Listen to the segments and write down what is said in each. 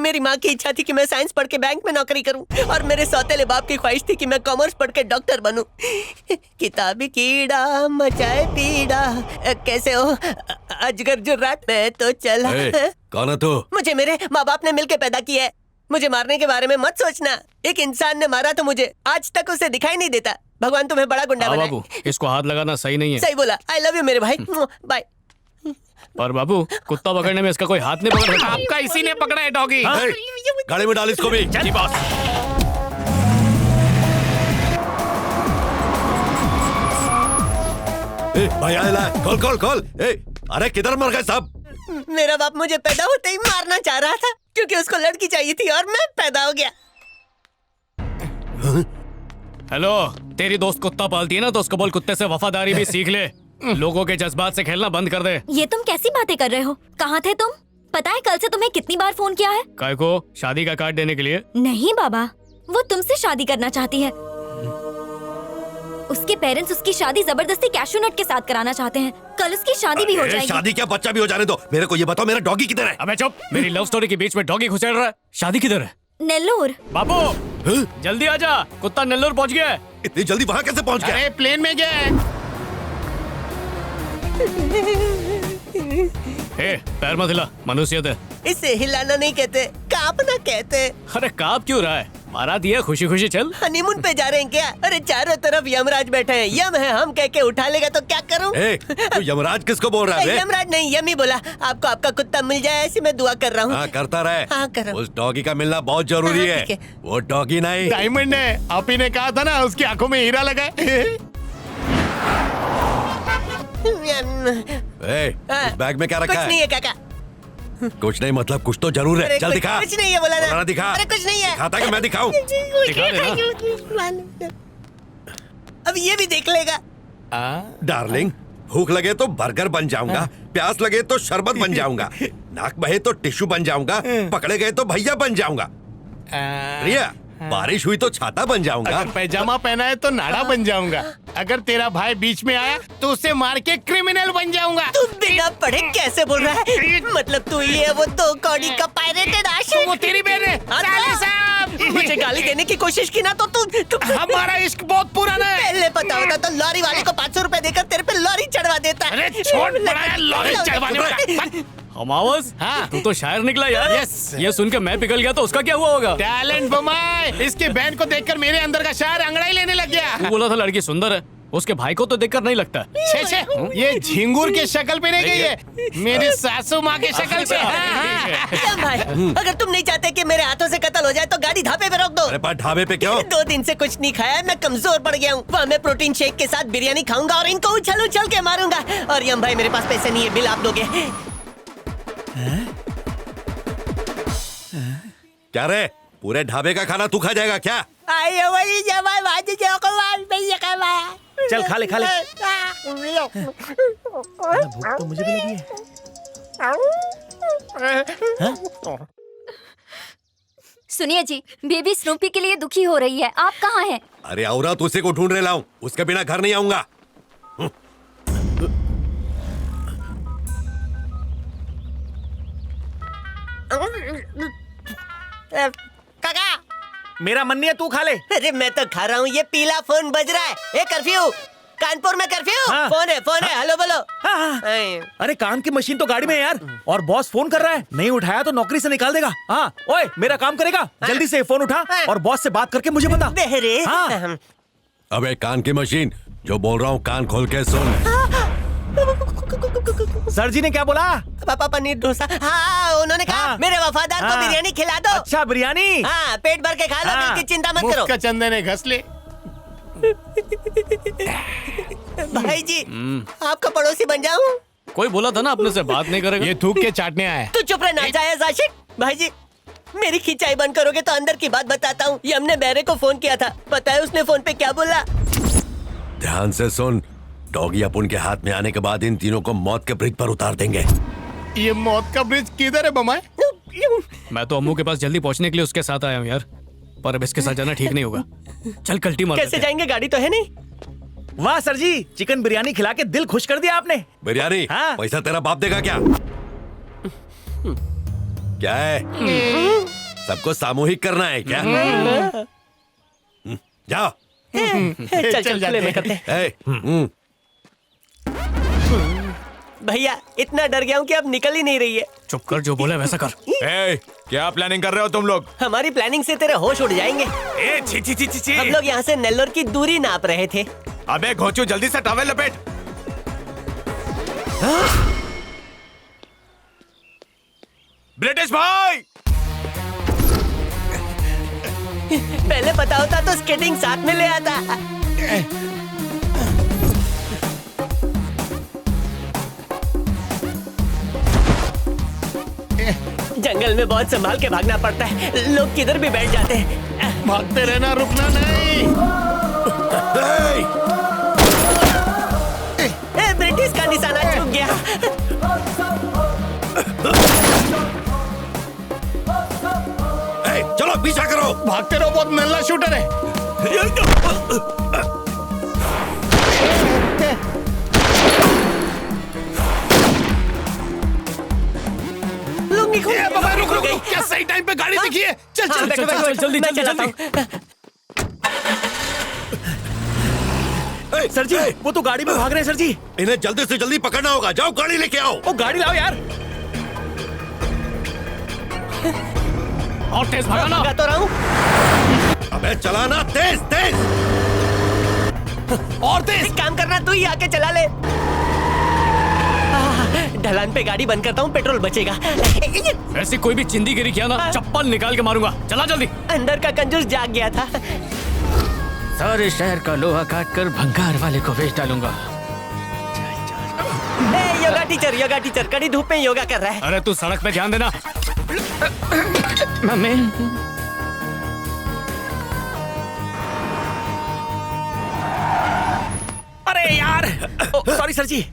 मेरी माँ की इच्छा थी कि मैं साइंस पढ़ के बैंक में नौकरी करूं और मेरे सौतेले बाप की ख्वाहिश थी कि मैं कॉमर्स पढ़ के डॉक्टर बनूं। किताबी कीड़ा मचाए पीड़ा, कैसे हो अजगर जुर्रात में तो चला। कौन है तू? मुझे मेरे माँ बाप ने मिलके पैदा किया है। मुझे मारने के बारे में मत सोचना। एक इंसान ने मारा तो मुझे आज तक उसे दिखाई नहीं देता। भगवान तुम्हें बड़ा गुंडा बनाए। बाबू, इसको हाथ लगाना सही नहीं है। सही बोला। आई लव यू मेरे भाई। बाय। पर बाबू, कुत्ता पकड़ने में इसका कोई हाथ नहीं पकड़ा। आपका इसी ने पकड़ा है डॉगी। गाड़ी में डाल इसको भी। जी बॉस। भाई आया, खोल खोल खोल। अरे किधर मर गए साहब? मेरा बाप मुझे पैदा होते ही मारना चाह रहा था क्योंकि उसको लड़की चाहिए थी और मैं पैदा हो गया। हेलो, तेरी दोस्त कुत्ता पालती है ना, तो उसको बोल कुत्ते से वफादारी भी सीख ले। लोगों के जज्बात से खेलना बंद कर दे। ये तुम कैसी बातें कर रहे हो? कहाँ थे तुम? पता है कल से तुम्हें कितनी बार फोन किया है? काय को? शादी का कार्ड देने के लिए? नहीं बाबा, वो तुमसे शादी करना चाहती है। उसके पेरेंट्स उसकी शादी जबरदस्ती कैशू नट के साथ कराना चाहते हैं। कल उसकी शादी भी हो जाएगी। शादी क्या, बच्चा भी हो जाने दो। मेरे को ये बताओ, मेरा डॉगी किधर है? अबे चुप, मेरी लव स्टोरी के बीच में डॉगी घुसेड़ रहा है। शादी किधर है? नेल्लोर। बाबू जल्दी आजा, कुत्ता नेल्लोर पहुंच गया है। इतनी जल्दी वहाँ कैसे पहुँच गया? अरे प्लेन में गया है। पैर मत हिला, मनुष्यत है। इसे हिलाना नहीं कहते, कांपना कहते। अरे कांप क्यों रहा है? मारा दिया, खुशी खुशी चल। हनीमून पे जा रहे हैं क्या? अरे चारों तरफ यमराज बैठे हैं। यम है, हम कह के उठा लेगा तो क्या करूं? तू यमराज किसको बोल रहा है? यमराज नहीं, यमी बोला। आपको आपका कुत्ता मिल जाए ऐसी मैं दुआ कर रहा हूँ। हाँ करता रहे। हाँ कर रहा हूँ। उस डॉगी का मिलना बहुत जरूरी हाँ, है। ठीक वो डॉगी नहीं, डायमंड है। आप ही ने कहा था ना उसकी आंखों में हीरा लगा है। उस बैग में क्या रखा कुछ है? नहीं है काका। कुछ नहीं मतलब कुछ तो जरूर है। चल दिखा। कुछ नहीं है बोला ना। दिखा। अरे कुछ नहीं है। दिखाता कि मैं दिखाऊं? दिखा देना। अब ये भी देख लेगा। डार्लिंग, भूख लगे तो बर्गर बन जाऊंगा, प्यास लगे तो शरबत बन जाऊंगा, नाक बहे तो टिश्यू बन जाऊंगा, पकड़े गए तो भैया बन जाऊंगा। रिया, बारिश हुई तो छाता बन जाऊंगा। अगर पैजामा पहना है तो नाड़ा बन जाऊंगा। अगर तेरा भाई बीच में आया तो उसे मार के क्रिमिनल बन जाऊंगा। तू बिना पढ़े कैसे बोल रहा है? मतलब तू ये वो दो कौड़ी का पायरेटेड आशिक। वो तेरी बहन है। साले साहब, मुझे गाली देने की कोशिश की ना तो तू हमारा इश्क बहुत पुराना है। पहले पता होता तो लॉरी वाले को 500 रुपए देकर तेरे पे लॉरी चढ़वा देता। अरे छोड़ बड़ा है लॉरी चढ़वाने वाला। हमावस, हाँ। तू तो शायर निकला यार। यस। ये सुन के मैं पिघल गया तो उसका क्या हुआ होगा? टैलेंट बमाए। इसकी बहन को देखकर मेरे अंदर का शायर अंगड़ाई लेने लग गया। तू बोला था लड़की सुंदर है, उसके भाई को तो देखकर नहीं लगता। छे छे, ये झिंगुर के शक्ल पे नहीं गई है, मेरी सासू माँ के शक्ल पे। क्या भाई, अगर तुम नहीं चाहते कि मेरे हाथों से कत्ल हो जाए तो गाड़ी ढाबे पे रोक दो। अरे पर ढाबे पे क्यों? 2 दिन से कुछ नहीं खाया, मैं कमजोर पड़ गया हूँ। वहाँ मैं प्रोटीन शेक के साथ बिरयानी खाऊंगा और इनको उछल उछल के मारूंगा। और यम भाई मेरे पास पैसे नहीं है, बिल आप दोगे? क्या रे, पूरे ढाबे का खाना तू खा जाएगा क्या? चल खा ले खा ले। भूख तो मुझे भी लगी है। सुनिए जी, बेबी स्नूपी के लिए दुखी हो रही है। आप कहाँ हैं? अरे औरत, उसे को ढूंढ रहे लाऊं, उसके बिना घर नहीं आऊंगा। काका, मेरा मन नहीं है, तू खा ले। अरे मैं तो खा रहा हूँ। ये पीला फोन बज रहा है। ए कर्फ्यू, कानपुर में कर्फ्यू। हाँ। फोन है, हेलो बोलो। हाँ। अरे काम की मशीन तो गाड़ी में है यार, और बॉस फोन कर रहा है, नहीं उठाया तो नौकरी से निकाल देगा। हाँ, ओए मेरा काम करेगा, जल्दी से फोन उठा और बॉस से बात करके मुझे बता। बेहरे। हाँ। अबे कान की मशीन, जो बोल रहा हूँ कान खोल के सुन। सर जी ने क्या बोला? पापा पनीर डोसा। हाँ, उन्होंने कहा हाँ। मेरे वफादार को हाँ। बिरयानी खिला दो। अच्छा बिरयानी। हाँ, पेट भर के खा लो, हाँ। दिल की चिंता मत मुफ्त करो। का चंदन ने घस ले। भाई जी, आपका पड़ोसी बन जाऊं? कोई बोला था ना अपने से बात नहीं करेगा। ये थूक के चाटने आया है। तू चुप रह नाजायज आशिक। भाई जी, मेरी खिंचाई बंद करोगे तो अंदर की बात बताता हूँ। यम ने बैरे को फोन किया था, पता है उसने फोन पे क्या बोला? ध्यान से सुन, डॉगी अपन के हाथ में आने के बाद इन तीनों को मौत के ब्रिज पर उतार देंगे। ये मौत का ब्रिज किधर है बमाए? मैं तो अम्मू के पास जल्दी पहुंचने के लिए उसके साथ आया हूँ यार, पर अब इसके साथ जाना ठीक नहीं होगा। चल कल्टी मार। कैसे जाएंगे, गाड़ी तो है नहीं। वाह सर जी, चिकन बिरयानी खिला के दिल खुश कर दिया आपने। बिरयानी? हाँ। पैसा तेरा बाप देगा क्या? क्या है? सबको सामूहिक करना है क्या? जाओ। चल चल जाते खुले में हैं। करते हैं। ए, भैया इतना डर गया हूँ कि अब निकल ही नहीं रही है। चुप कर, जो बोले वैसा कर। ए, क्या प्लानिंग कर रहे हो तुम लोग? हमारी प्लानिंग से तेरे होश उड़ जाएंगे। ए, छी छी छी छी छी। हम लोग यहाँ से नेल्लोर की दूरी नाप रहे थे। अबे घोचू, जल्दी से टॉवेल लपेट। ब्रिटिश भाई, पहले पता होता तो स्केटिंग साथ में ले आता। जंगल में बहुत संभाल के भागना पड़ता है, लोग किधर भी बैठ जाते हैं। भागते रहना, रुकना नहीं। ब्रिटिश का निशाना चूक गया। ए, चलो पीछा करो। भागते रहो, बहुत नल्ला शूटर है। लुंगी खुल ए, बाबा, रुक रुक गई। रुक, क्या सही टाइम पे गाड़ी दिखी है? चल हाँ, चल बैठो, बैठो, जल्दी, मैं जल्दी, चलाता जल्दी। हूँ। ए, सर जी, वो तो गाड़ी में भाग रहे हैं सर जी। इन्हें जल्दी से जल्दी पकड़ना होगा। जाओ गाड़ी लेके आओ। ओ गाड़ी लाओ यार। और तेज भागा ना। भगा तो रहा हूँ। अबे चलाना तेज तेज। और तेज। एक काम करना, तू ही आके चला ले। ढलान पे गाड़ी बंद करता हूँ, पेट्रोल बचेगा। ऐसी कोई भी चिंदीगिरी किया ना, चप्पल निकाल के मारूंगा। चला जल्दी। अंदर का कंजूस जाग गया था। सारे शहर का लोहा काट कर भंगार वाले को बेच डालूंगा। योगा टीचर कड़ी धूप में योगा कर रहा है। अरे तू सड़क पे ध्यान देना। मम्मी, अरे यार, सॉरी सर जी।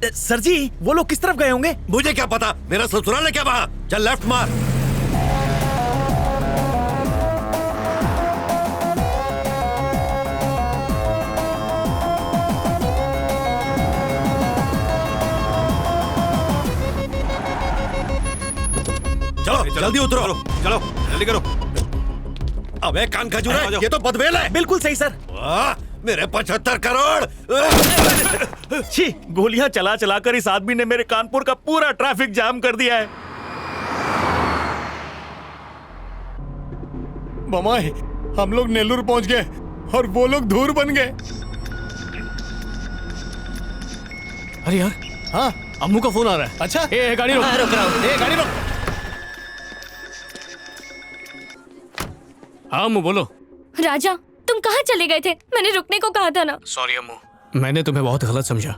सर जी, वो लोग किस तरफ गए होंगे? मुझे क्या पता, मेरा ससुराल है क्या वहाँ? चल लेफ्ट मार। चलो जल्दी उतरो। चलो जल्दी करो। अबे कान खजूर है, ये तो बदवेल है। बिल्कुल सही सर। वाह, मेरे 75 करोड़। छी, गोलियां चला चला कर इस आदमी ने मेरे कानपुर का पूरा ट्रैफिक जाम कर दिया है। ममाई, हम लोग नेल्लूर पहुंच गए और वो लोग धूर बन गए। अरे यार, हाँ, अम्मू का फोन आ रहा है। अच्छा। ए, गाड़ी रोक। हाँ, रुक रहा हूँ। ए, गाड़ी रोक। हाँ अम्मू बोलो। राजा, तुम कहाँ चले गए थे? मैंने रुकने को कहा था ना। सॉरी अम्मू, मैंने तुम्हें बहुत गलत समझा।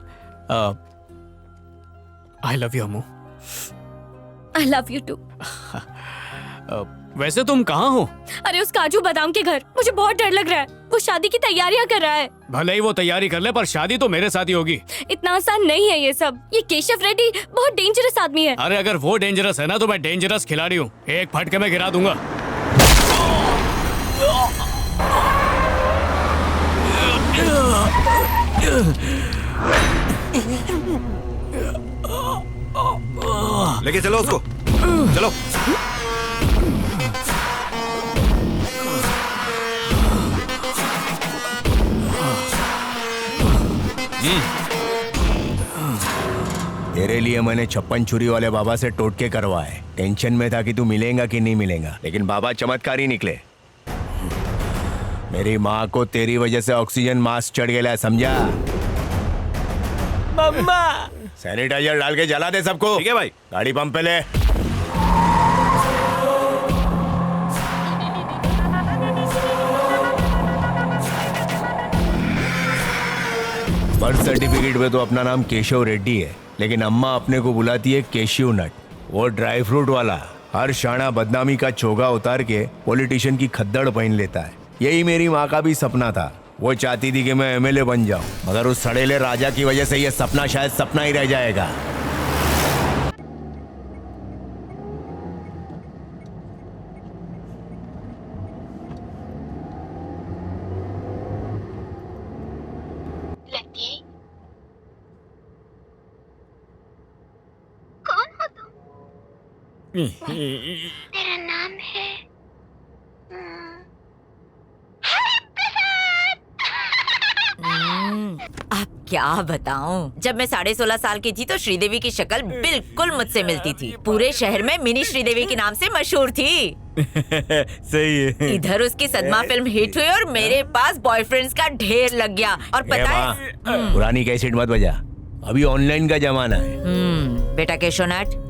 I love you Ammu. I love you too. वैसे तुम कहाँ हो? अरे उस काजू बादाम के घर। मुझे बहुत डर लग रहा है, वो शादी की तैयारियां कर रहा है। भले ही वो तैयारी कर ले, पर शादी तो मेरे साथ ही होगी। इतना आसान नहीं है ये सब। ये केशव रेड्डी बहुत डेंजरस आदमी है। अरे अगर वो डेंजरस है ना, तो मैं डेंजरस खिलाड़ी हूँ। एक फटके में गिरा दूंगा। लेके चलो उसको। चलो। तेरे लिए मैंने 56 छुरी वाले बाबा से टोटके करवाए। टेंशन में था कि तू मिलेगा कि नहीं मिलेगा, लेकिन बाबा चमत्कारी निकले। मेरी माँ को तेरी वजह से ऑक्सीजन मास्क चढ़ गया, समझा? मम्मा। सैनिटाइजर डाल के जला दे सबको। ठीक है भाई। गाड़ी पंप पे ले। बर्थ सर्टिफिकेट पे तो अपना नाम केशव रेड्डी है, लेकिन अम्मा अपने को बुलाती है केशव नट। वो ड्राई फ्रूट वाला हर शाना बदनामी का चोगा उतार के पॉलिटिशियन की खद्दड़ पहन लेता है। यही मेरी माँ का भी सपना था। वो चाहती थी कि मैं एमएलए बन जाऊं, मगर उस सड़ेले राजा की वजह से ये सपना शायद सपना ही रह जाएगा। मेरा नाम है अब क्या बताऊं, जब मैं 16.5 साल की थी तो श्रीदेवी की शक्ल बिल्कुल मुझसे मिलती थी। पूरे शहर में मिनी श्रीदेवी के नाम से मशहूर थी। सही है। इधर उसकी सदमा फिल्म हिट हुई और मेरे पास बॉयफ्रेंड्स का ढेर लग गया। और पता है, पुरानी कैसेट मत बजा, अभी ऑनलाइन का जमाना है। बेटा केशोनाथ,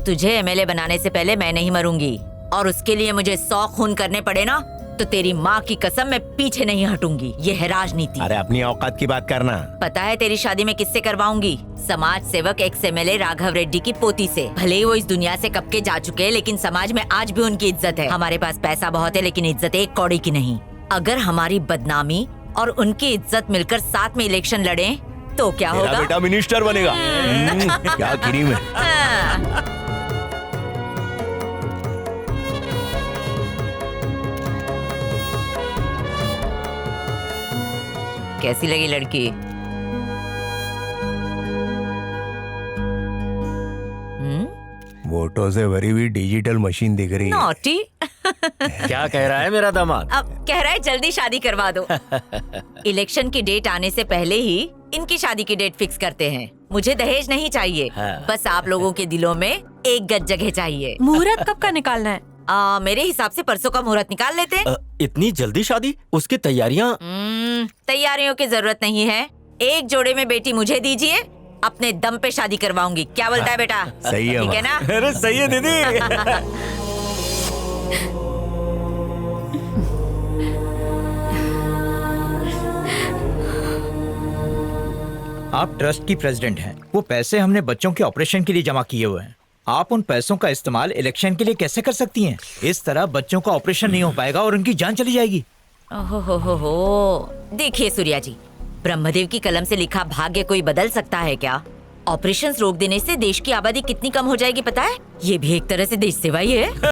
तुझे एमएलए बनाने से पहले मैं नहीं मरूंगी, और उसके लिए मुझे 100 खून करने पड़े ना तो तेरी माँ की कसम मैं पीछे नहीं हटूंगी। ये है राजनीति। अरे अपनी औकात की बात करना। पता है तेरी शादी में किससे करवाऊंगी? समाज सेवक एक्स एमएलए राघव रेड्डी की पोती से। भले ही वो इस दुनिया से कब के जा चुके हैं, लेकिन समाज में आज भी उनकी इज्जत है। हमारे पास पैसा बहुत है, लेकिन इज्जत एक कौड़ी की नहीं। अगर हमारी बदनामी और उनकी इज्जत मिलकर साथ में इलेक्शन लड़े तो क्या मेरा होगा? बेटा मिनिस्टर बनेगा। क्या गिरी में। हाँ। कैसी लगी लड़की? वोटों से भरी हुई डिजिटल मशीन दिख रही है। नॉटी। क्या कह रहा है मेरा दामाद? अब कह रहा है जल्दी शादी करवा दो। इलेक्शन की डेट आने से पहले ही इनकी शादी की डेट फिक्स करते हैं। मुझे दहेज नहीं चाहिए, बस आप लोगों के दिलों में एक गज जगह चाहिए। मुहूर्त कब का निकालना है? मेरे हिसाब से परसों का मुहूर्त निकाल लेते हैं। इतनी जल्दी शादी? उसकी तैयारियां? तैयारियों की जरूरत नहीं है। एक जोड़े में बेटी मुझे दीजिए, अपने दम पे शादी करवाऊंगी। क्या बोलता है बेटा? सही है ठीक है ना? अरे सही है दीदी। आप ट्रस्ट की प्रेसिडेंट हैं। वो पैसे हमने बच्चों के ऑपरेशन के लिए जमा किए हुए हैं। आप उन पैसों का इस्तेमाल इलेक्शन के लिए कैसे कर सकती हैं? इस तरह बच्चों का ऑपरेशन नहीं हो पाएगा और उनकी जान चली जाएगी। ओहो, देखिए सूर्या जी, ब्रह्मदेव की कलम से लिखा भाग्य कोई बदल सकता है क्या? ऑपरेशंस रोक देने से देश की आबादी कितनी कम हो जाएगी पता है? ये भी एक तरह से देश सेवा ही है।